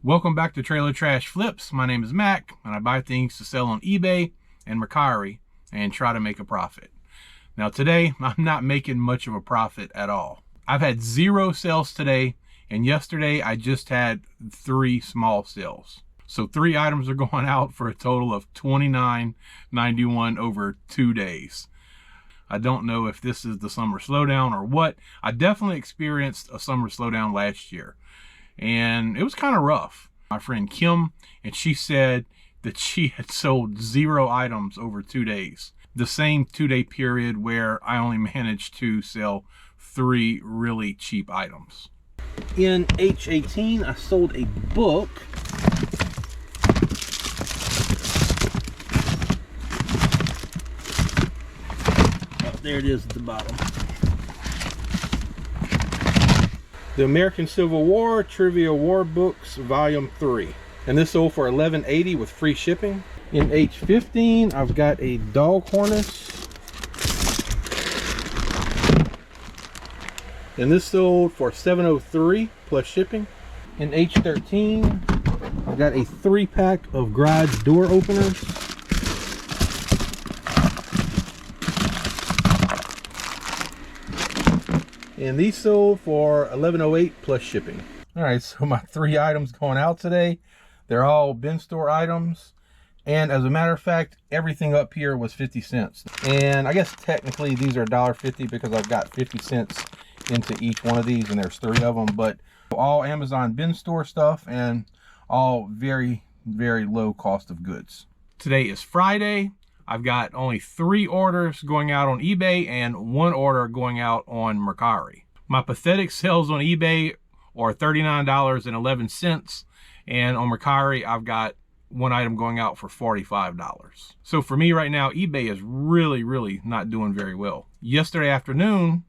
Welcome back to Trailer Trash Flips. My name is Mac, and I buy things to sell on eBay and Mercari and try to make a profit. Now today, I'm not making much of a profit at all. I've had 0 sales today, and yesterday I just had 3 small sales. So 3 items are going out for a total of $29.91 over 2 days. I don't know if this is the summer slowdown or what. I definitely experienced a summer slowdown last year, and it was kind of rough. My friend Kim, and she said that she had sold 0 items over 2 days. The same 2-day period where I only managed to sell 3 really cheap items. In H18, I sold a book. Oh, there it is at the bottom. The American Civil War Trivia War Books, Volume 3. And this sold for $11.80 with free shipping. In H15, I've got a dog harness. And this sold for $7.03 plus shipping. In H13, I've got a 3-pack of garage door openers. And these sold for $11.08 plus shipping. All right, so my 3 items going out today, they're all bin store items. And as a matter of fact, everything up here was 50 cents. And I guess technically these are $1.50 because I've got 50 cents into each one of these, and there's 3 of them. But all Amazon bin store stuff and all very, very low cost of goods. Today is Friday. I've got only 3 orders going out on eBay and 1 order going out on Mercari. My pathetic sales on eBay are $39.11, and on Mercari I've got 1 item going out for $45. So for me right now, eBay is really not doing very well. Yesterday afternoon,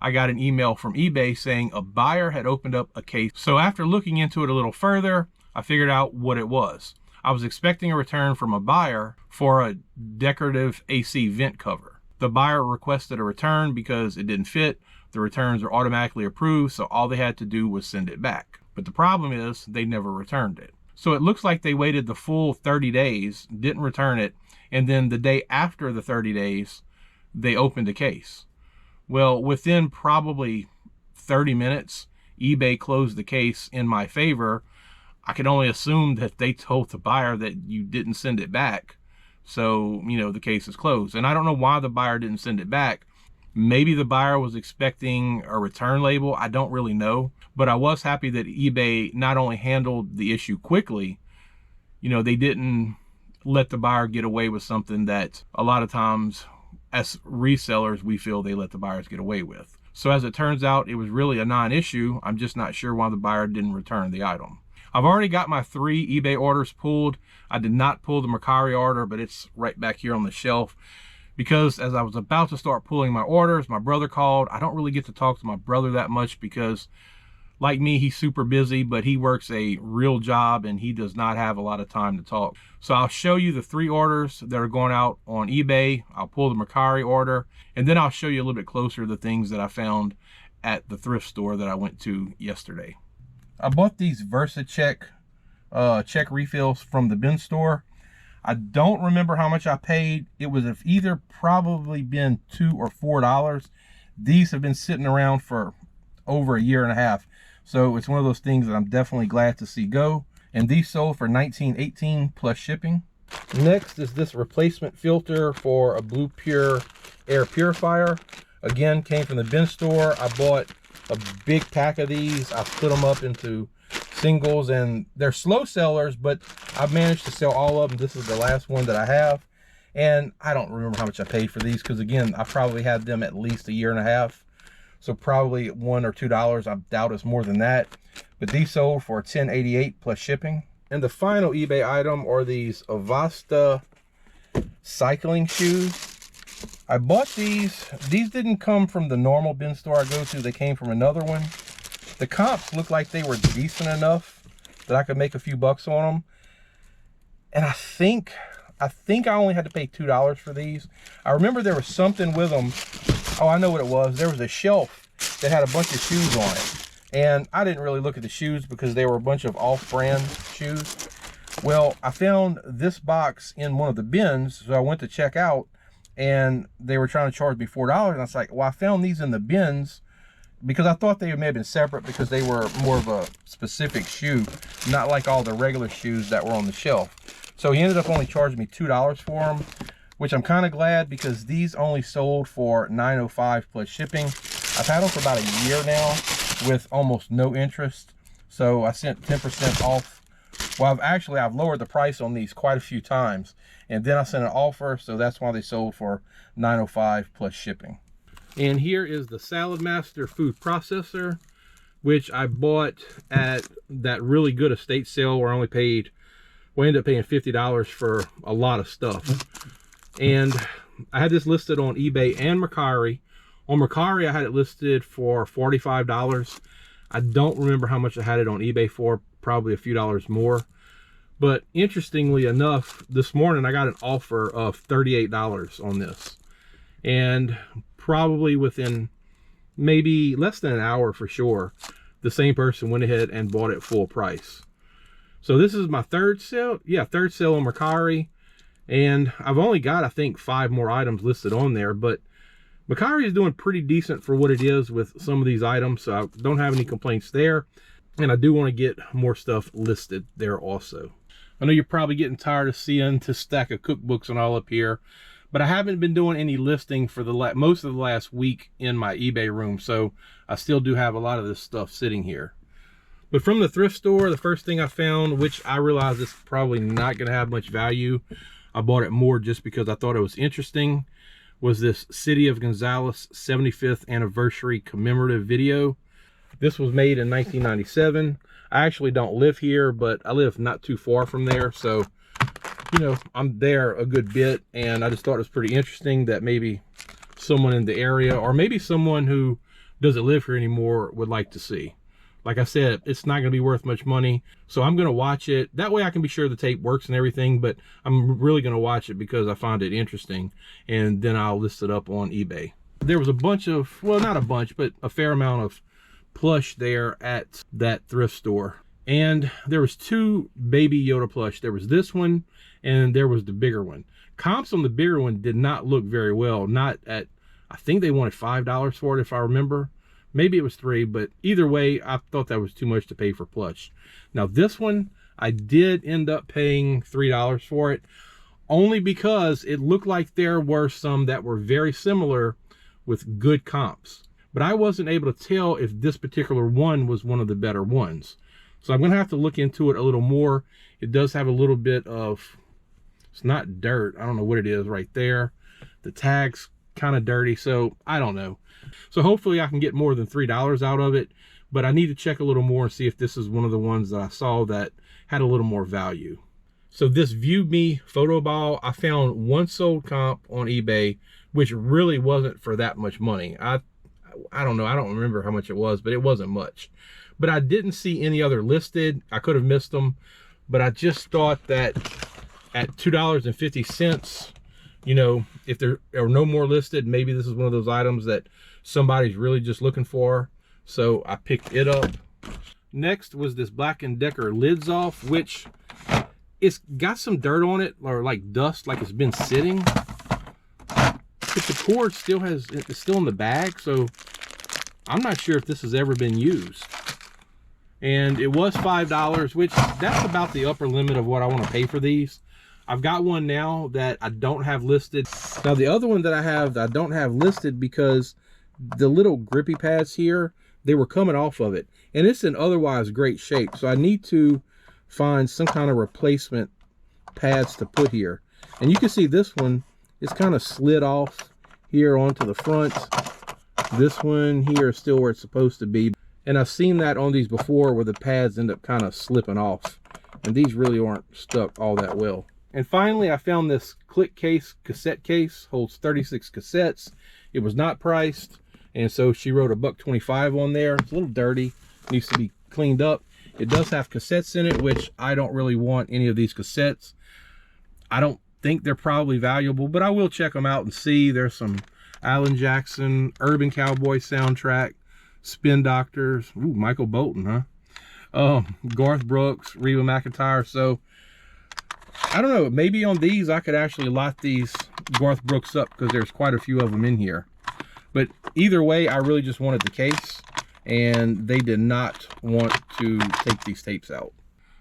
I got an email from eBay saying a buyer had opened up a case. So after looking into it a little further, I figured out what it was. I was expecting a return from a buyer for a decorative AC vent cover. The buyer requested a return because it didn't fit. The returns are automatically approved, so all they had to do was send it back. But the problem is they never returned it. So it looks like they waited the full 30 days, didn't return it, and then the day after the 30 days, they opened a case. Well, within probably 30 minutes, eBay closed the case in my favor. I can only assume that they told the buyer that you didn't send it back. So, the case is closed. And I don't know why the buyer didn't send it back. Maybe the buyer was expecting a return label. I don't really know. But I was happy that eBay not only handled the issue quickly, they didn't let the buyer get away with something that a lot of times as resellers, we feel they let the buyers get away with. So as it turns out, it was really a non-issue. I'm just not sure why the buyer didn't return the item. I've already got my 3 eBay orders pulled. I did not pull the Mercari order, but it's right back here on the shelf. Because as I was about to start pulling my orders, my brother called. I don't really get to talk to my brother that much because, like me, he's super busy, but he works a real job and he does not have a lot of time to talk. So I'll show you the 3 orders that are going out on eBay. I'll pull the Mercari order, and then I'll show you a little bit closer the things that I found at the thrift store that I went to yesterday. I bought these VersaCheck check refills from the bin store. I don't remember how much I paid. It was either probably been $2 or $4. These have been sitting around for over a year and a half. So it's one of those things that I'm definitely glad to see go. And these sold for $19.18 plus shipping. Next is this replacement filter for a Blue Pure air purifier. Again, came from the bin store. I bought a big pack of these. I split them up into singles, and they're slow sellers, but I've managed to sell all of them. This is the last one that I have, and I don't remember how much I paid for these because, again, I probably had them at least a year and a half, so probably $1 or $2. I doubt it's more than that, but these sold for $10.88 plus shipping. And the final eBay item are these Avasta cycling shoes. I bought these. These didn't come from the normal bin store I go to. They came from another one. The comps looked like they were decent enough that I could make a few bucks on them. And I think I only had to pay $2 for these. I remember there was something with them. Oh, I know what it was. There was a shelf that had a bunch of shoes on it. And I didn't really look at the shoes because they were a bunch of off-brand shoes. Well, I found this box in one of the bins, so I went to check out, and they were trying to charge me $4. And I was like, well, I found these in the bins because I thought they may have been separate because they were more of a specific shoe, not like all the regular shoes that were on the shelf. So he ended up only charging me $2 for them, which I'm kind of glad because these only sold for $9.05 plus shipping. I've had them for about a year now with almost no interest. So I sent 10% off. Well, I've lowered the price on these quite a few times, and then I sent an offer, so that's why they sold for $9.05 plus shipping. And here is the Saladmaster food processor, which I bought at that really good estate sale where I ended up paying $50 for a lot of stuff. And I had this listed on eBay and Mercari. On Mercari, I had it listed for $45. I don't remember how much I had it on eBay for, probably a few dollars more. But interestingly enough, this morning I got an offer of $38 on this. And probably within maybe less than an hour for sure, the same person went ahead and bought it full price. So this is my third sale. Yeah, third sale on Mercari. And I've only got, I think, 5 more items listed on there. But Mercari is doing pretty decent for what it is with some of these items. So I don't have any complaints there. And I do want to get more stuff listed there also. I know you're probably getting tired of seeing this stack of cookbooks and all up here, but I haven't been doing any listing for most of the last week in my eBay room, so I still do have a lot of this stuff sitting here. But from the thrift store, the first thing I found, which I realized is probably not going to have much value, I bought it more just because I thought it was interesting, was this City of Gonzales 75th anniversary commemorative video. This was made in 1997. I actually don't live here, but I live not too far from there. So, you know, I'm there a good bit, and I just thought it was pretty interesting that maybe someone in the area, or maybe someone who doesn't live here anymore, would like to see. Like I said, it's not going to be worth much money, so I'm going to watch it. That way I can be sure the tape works and everything, but I'm really going to watch it because I find it interesting, and then I'll list it up on eBay. There was a bunch of, well, not a bunch, but a fair amount of plush there at that thrift store, and there was 2 baby Yoda plush. There was this one and there was the bigger one. Comps on the bigger one did not look very well. Not at, I think they wanted $5 for it if I remember. Maybe it was $3, but either way I thought that was too much to pay for plush. Now this one I did end up paying $3 for it, only because it looked like there were some that were very similar with good comps. But I wasn't able to tell if this particular one was one of the better ones. So I'm going to have to look into it a little more. It does have a little bit of, it's not dirt. I don't know what it is right there. The tag's kind of dirty, so I don't know. So hopefully I can get more than $3 out of it. But I need to check a little more and see if this is one of the ones that I saw that had a little more value. So this View Me photo ball, I found one sold comp on eBay, which really wasn't for that much money. I don't know, I don't remember how much it was, but it wasn't much. But I didn't see any other listed. I could have missed them, but I just thought that at $2.50, you know, if there are no more listed, maybe this is one of those items that somebody's really just looking for. So I picked it up. Next was this Black & Decker Lids Off, which it's got some dirt on it, or like dust, like it's been sitting. But the cord still it's still in the bag, so I'm not sure if this has ever been used. And it was $5, which that's about the upper limit of what I want to pay for these. I've got one now that I don't have listed. Now the other one that I have that I don't have listed because the little grippy pads here, they were coming off of it. And it's in otherwise great shape. So I need to find some kind of replacement pads to put here. And you can see this one, it's kind of slid off here onto the front. This one here is still where it's supposed to be. And I've seen that on these before where the pads end up kind of slipping off. And these really aren't stuck all that well. And finally, I found this click case, cassette case, holds 36 cassettes. It was not priced. And so she wrote $1.25 on there. It's a little dirty, needs to be cleaned up. It does have cassettes in it, which I don't really want any of these cassettes. I don't think they're probably valuable, but I will check them out and see. There's some Alan Jackson, Urban Cowboy soundtrack, Spin Doctors, ooh, Michael Bolton, huh? Garth Brooks, Reba McEntire. So I don't know, maybe on these I could actually lot these Garth Brooks up because there's quite a few of them in here. But either way, I really just wanted the case, and they did not want to take these tapes out.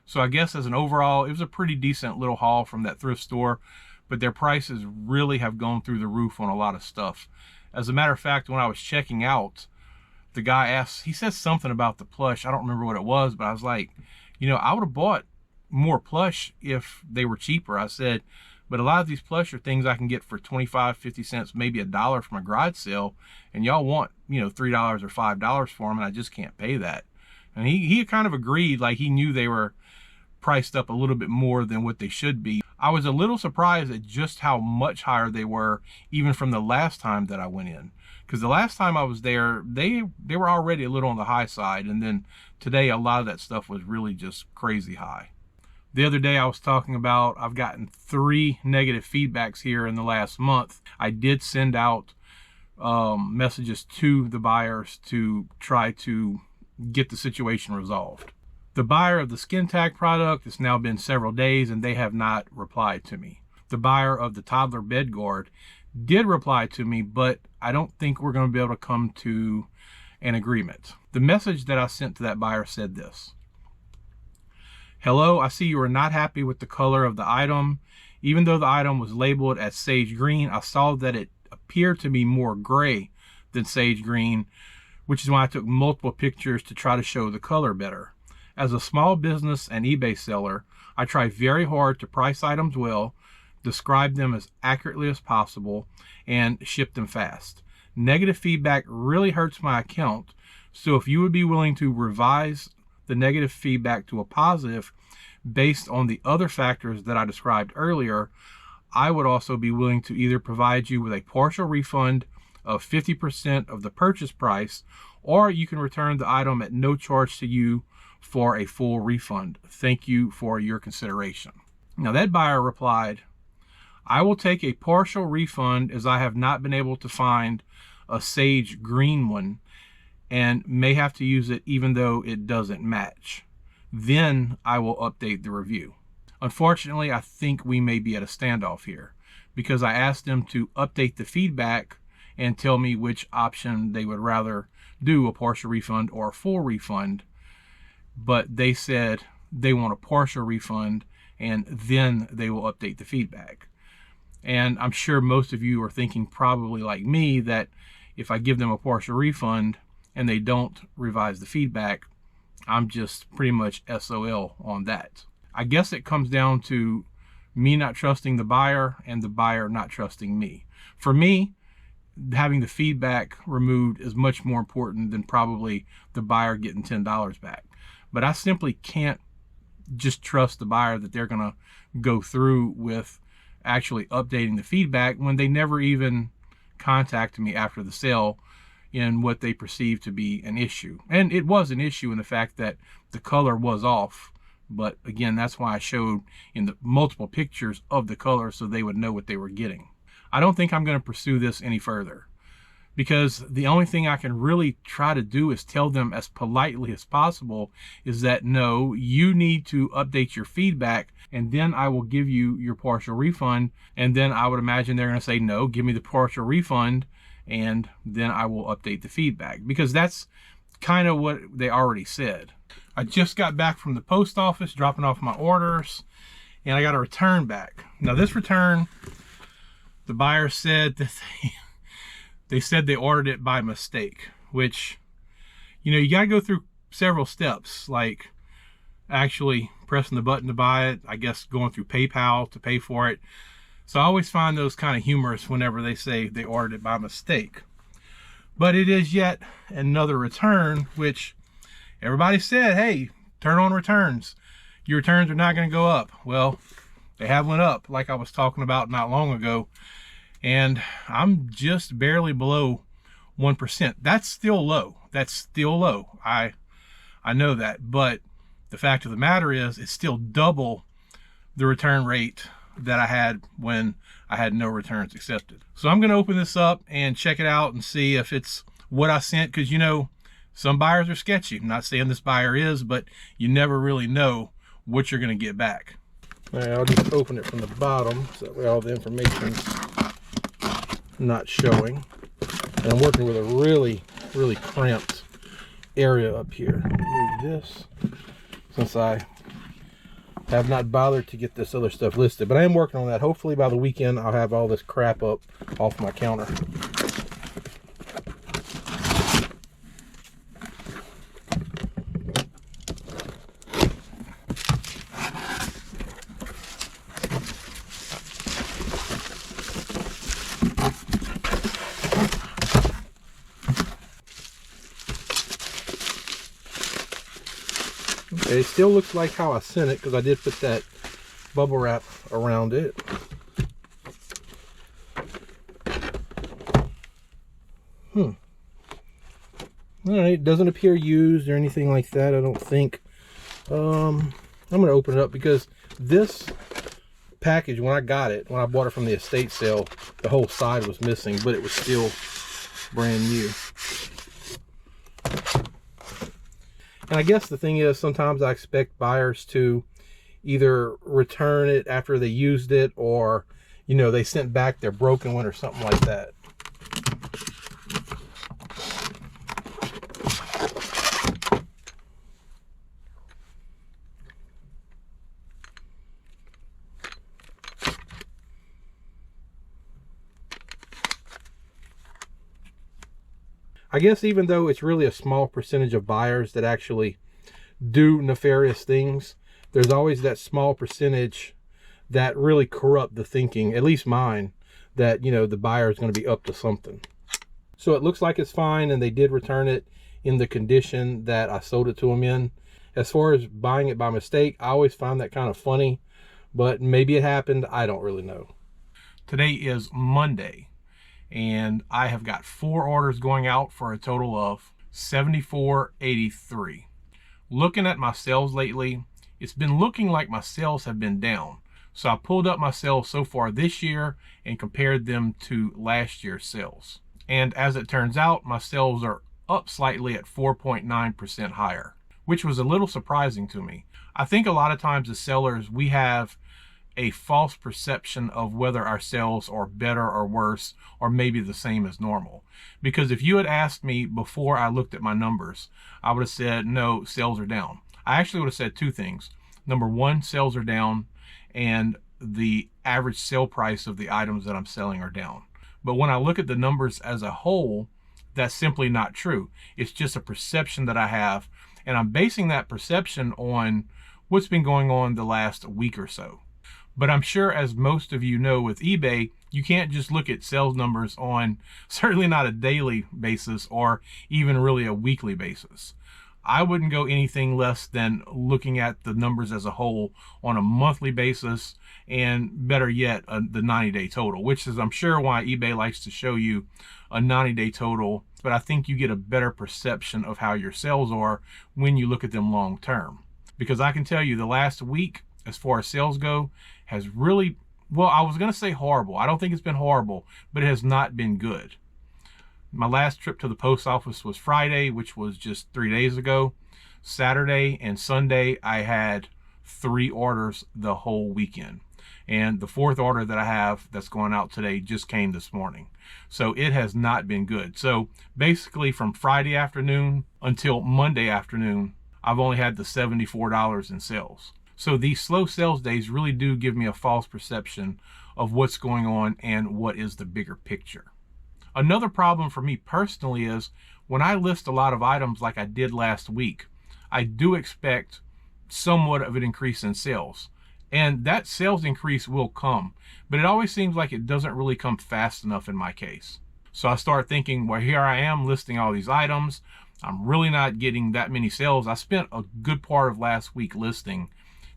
So I guess as an overall, it was a pretty decent little haul from that thrift store, but their prices really have gone through the roof on a lot of stuff. As a matter of fact, when I was checking out, the guy asked, he said something about the plush. I don't remember what it was, but I was like, you know, I would have bought more plush if they were cheaper. I said, but a lot of these plush are things I can get for 25, 50 cents, maybe $1 from a garage sale, and y'all want, you know, $3 or $5 for them, and I just can't pay that. And he kind of agreed, like he knew they were priced up a little bit more than what they should be. I was a little surprised at just how much higher they were, even from the last time that I went in. Because the last time I was there, they were already a little on the high side, and then today a lot of that stuff was really just crazy high. The other day I was talking about, I've gotten 3 negative feedbacks here in the last month. I did send out messages to the buyers to try to get the situation resolved. The buyer of the SkinTac product, it's now been several days and they have not replied to me. The buyer of the toddler bed guard did reply to me, but I don't think we're going to be able to come to an agreement. The message that I sent to that buyer said this: "Hello, I see you are not happy with the color of the item. Even though the item was labeled as sage green, I saw that it appeared to be more gray than sage green, which is why I took multiple pictures to try to show the color better. As a small business and eBay seller, I try very hard to price items well, describe them as accurately as possible, and ship them fast. Negative feedback really hurts my account, so if you would be willing to revise the negative feedback to a positive based on the other factors that I described earlier, I would also be willing to either provide you with a partial refund of 50% of the purchase price, or you can return the item at no charge to you for a full refund. Thank you for your consideration." Now that buyer replied, "I will take a partial refund as I have not been able to find a sage green one and may have to use it even though it doesn't match. Then I will update the review." Unfortunately, I think we may be at a standoff here because I asked them to update the feedback and tell me which option they would rather do, a partial refund or a full refund. But they said they want a partial refund and then they will update the feedback. And I'm sure most of you are thinking probably like me that if I give them a partial refund and they don't revise the feedback, I'm just pretty much SOL on that. I guess it comes down to me not trusting the buyer and the buyer not trusting me. For me, having the feedback removed is much more important than probably the buyer getting $10 back. But I simply can't just trust the buyer that they're gonna go through with actually updating the feedback when they never even contacted me after the sale in what they perceived to be an issue. And it was an issue in the fact that the color was off. But again, that's why I showed in the multiple pictures of the color so they would know what they were getting. I don't think I'm going to pursue this any further because the only thing I can really try to do is tell them as politely as possible is that no, you need to update your feedback and then I will give you your partial refund. And then I would imagine they're going to say, no, give me the partial refund and then I will update the feedback, because that's kind of what they already said. I just got back from the post office dropping off my orders and I got a return back. Now this return, the buyer said that they said they ordered it by mistake, which, you know, you got to go through several steps, like actually pressing the button to buy it, I guess going through PayPal to pay for it. So I always find those kind of humorous whenever they say they ordered it by mistake. But it is yet another return, which everybody said, hey, turn on returns. Your returns are not going to go up. Well, they have went up, like I was talking about not long ago. And I'm just barely below 1%. That's still low. That's still low. I know that. But the fact of the matter is, it's still double the return rate that I had when I had no returns accepted. So I'm going to open this up and check it out and see if it's what I sent. Because, you know, Some buyers are sketchy. I'm not saying this buyer is, but you never really know what you're going to get back. All right, I'll just open it from the bottom so that way all the information's not showing. And I'm working with a really cramped area up here. Move this since I have not bothered to get this other stuff listed, but I am working on that. Hopefully by the weekend I'll have all this crap up off my counter. Okay, it still looks like how I sent it because I did put that bubble wrap around it. All right, it doesn't appear used or anything like that, I don't think. I'm gonna open it up because this package, when I got it, when I bought it from the estate sale, the whole side was missing, but it was still brand new. And I guess the thing is, sometimes I expect buyers to either return it after they used it, or, you know, they sent back their broken one or something like that. I guess even though it's really a small percentage of buyers that actually do nefarious things, there's always that small percentage that really corrupt the thinking, at least mine, that, you know, the buyer is going to be up to something. So it looks like it's fine, and they did return it in the condition that I sold it to them in. As far as buying it by mistake, I always find that kind of funny, but maybe it happened. I don't really know. Today is Monday, and I have got 4 orders going out for a total of $74.83. Looking at my sales lately, it's been looking like my sales have been down. So I pulled up my sales so far this year and compared them to last year's sales. And as it turns out, my sales are up slightly at 4.9% higher, which was a little surprising to me. I think a lot of times as sellers, we have a false perception of whether our sales are better or worse, or maybe the same as normal. Because if you had asked me before I looked at my numbers, I would have said, no, sales are down. I actually would have said 2 things. Number 1, sales are down, and the average sale price of the items that I'm selling are down. But when I look at the numbers as a whole, that's simply not true. It's just a perception that I have, and I'm basing that perception on what's been going on the last week or so. But I'm sure, as most of you know, with eBay, you can't just look at sales numbers on, certainly not a daily basis or even really a weekly basis. I wouldn't go anything less than looking at the numbers as a whole on a monthly basis, and better yet, the 90-day total, which is, I'm sure, why eBay likes to show you a 90-day total. But I think you get a better perception of how your sales are when you look at them long term. Because I can tell you, the last week, as far as sales go, has really, well, I was going to say horrible. I don't think it's been horrible, but it has not been good. My last trip to the post office was Friday, which was just 3 days ago. Saturday and Sunday, I had 3 orders the whole weekend. And the 4th order that I have that's going out today just came this morning. So it has not been good. So basically from Friday afternoon until Monday afternoon, I've only had the $74 in sales. So these slow sales days really do give me a false perception of what's going on and what is the bigger picture. Another problem for me personally is when I list a lot of items like I did last week, I do expect somewhat of an increase in sales. And that sales increase will come, but it always seems like it doesn't really come fast enough in my case. So I start thinking, well, here I am listing all these items. I'm really not getting that many sales. I spent a good part of last week listing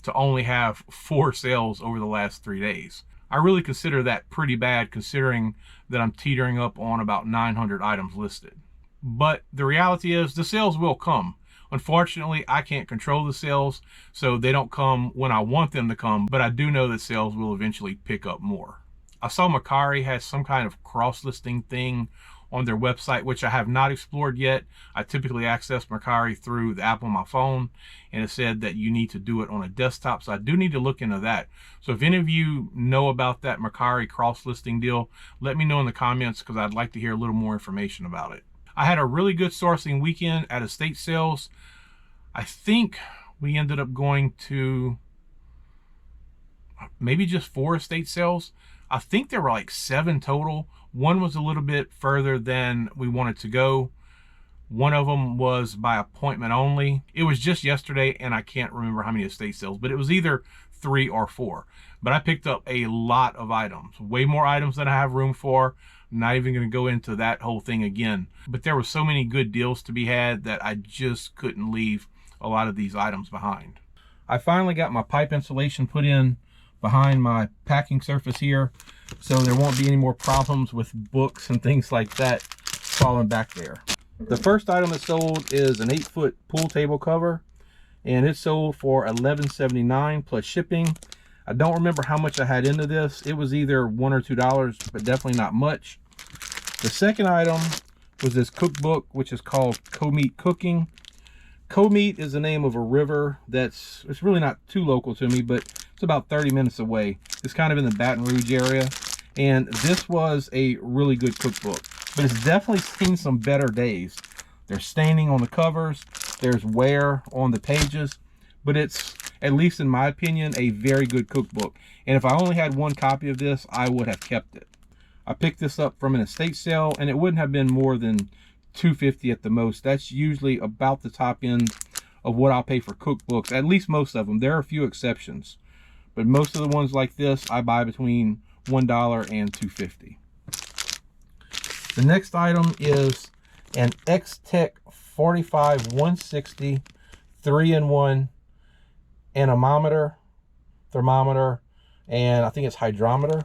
to only have 4 sales over the last 3 days. I really consider that pretty bad, considering that I'm teetering up on about 900 items listed. But the reality is the sales will come. Unfortunately, I can't control the sales, so they don't come when I want them to come, but I do know that sales will eventually pick up more. I saw Mercari has some kind of cross-listing thing on their website, which I have not explored yet. I typically access Mercari through the app on my phone, and it said that you need to do it on a desktop, so I do need to look into that. So if any of you know about that Mercari cross-listing deal, let me know in the comments, because I'd like to hear a little more information about it. I had a really good sourcing weekend at estate sales. I think we ended up going to maybe just 4 estate sales. I think there were like 7 total. One was a little bit further than we wanted to go. One of them was by appointment only. It was just yesterday, and I can't remember how many estate sales, but it was either 3 or 4. But I picked up a lot of items, way more items than I have room for. I'm not even going to go into that whole thing again. But there were so many good deals to be had that I just couldn't leave a lot of these items behind. I finally got my pipe insulation put in behind my packing surface here, so there won't be any more problems with books and things like that falling back there. The first item that sold is an 8-foot pool table cover, and it sold for $11.79 plus shipping. I don't remember how much I had into this. It was either $1 or $2, but definitely not much. The second item was this cookbook, which is called Comite Cooking. Comite is the name of a river it's really not too local to me, but it's about 30 minutes away. It's kind of in the Baton Rouge area, and this was a really good cookbook, but it's definitely seen some better days. There's staining on the covers, there's wear on the pages, but it's, at least in my opinion, a very good cookbook. And if I only had one copy of this, I would have kept it. I picked this up from an estate sale, and it wouldn't have been more than $2.50 at the most. That's usually about the top end of what I'll pay for cookbooks, at least most of them. There are a few exceptions, but most of the ones like this I buy between $1 and $2.50. The next item is an X-Tech 45-160 3-in-1 anemometer, thermometer, and I think it's hydrometer.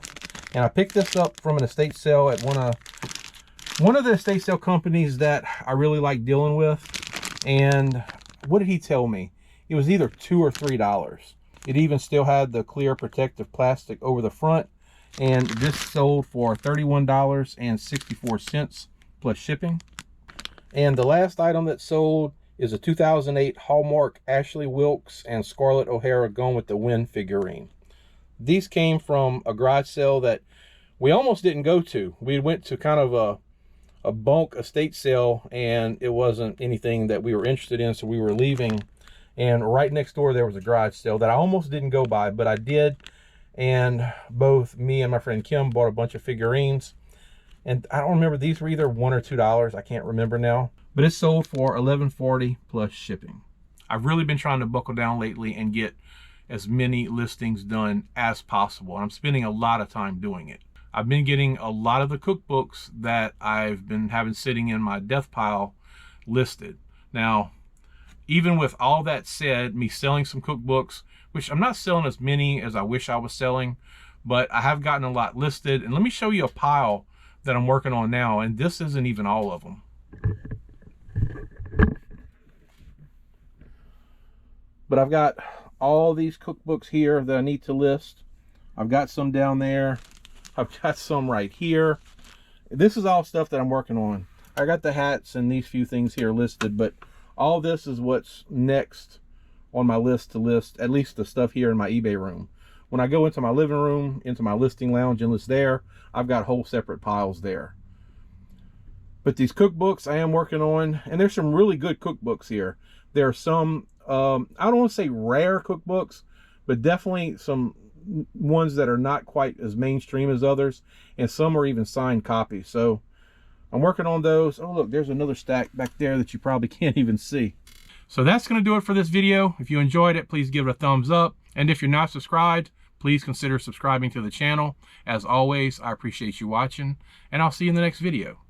And I picked this up from an estate sale at one of the estate sale companies that I really like dealing with. And what did he tell me? It was either $2 or $3. It even still had the clear protective plastic over the front, and this sold for $31.64 plus shipping. And the last item that sold is a 2008 Hallmark Ashley Wilkes and Scarlett O'Hara Gone with the Wind figurine. These came from a garage sale that we almost didn't go to. We went to kind of a bulk estate sale, and it wasn't anything that we were interested in, so we were leaving. And right next door there was a garage sale that I almost didn't go by, but I did. And both me and my friend Kim bought a bunch of figurines, and I don't remember, these were either $1 or $2. I can't remember now, but it sold for $11.40 plus shipping. I've really been trying to buckle down lately and get as many listings done as possible, and I'm spending a lot of time doing it. I've been getting a lot of the cookbooks that I've been having sitting in my death pile listed. Now, even with all that said, me selling some cookbooks, which I'm not selling as many as I wish I was selling, but I have gotten a lot listed. And let me show you a pile that I'm working on now, and this isn't even all of them. But I've got all these cookbooks here that I need to list. I've got some down there. I've got some right here. This is all stuff that I'm working on. I got the hats and these few things here listed, but all this is what's next on my list to list, at least the stuff here in my eBay room. When I go into my living room, into my listing lounge and list there, I've got whole separate piles there. But these cookbooks I am working on, and there's some really good cookbooks here. There are some, I don't want to say rare cookbooks, but definitely some ones that are not quite as mainstream as others, and some are even signed copies. So I'm working on those. Oh look, there's another stack back there that you probably can't even see. So that's going to do it for this video. If you enjoyed it, please give it a thumbs up, and if you're not subscribed, please consider subscribing to the channel. As always, I appreciate you watching, and I'll see you in the next video.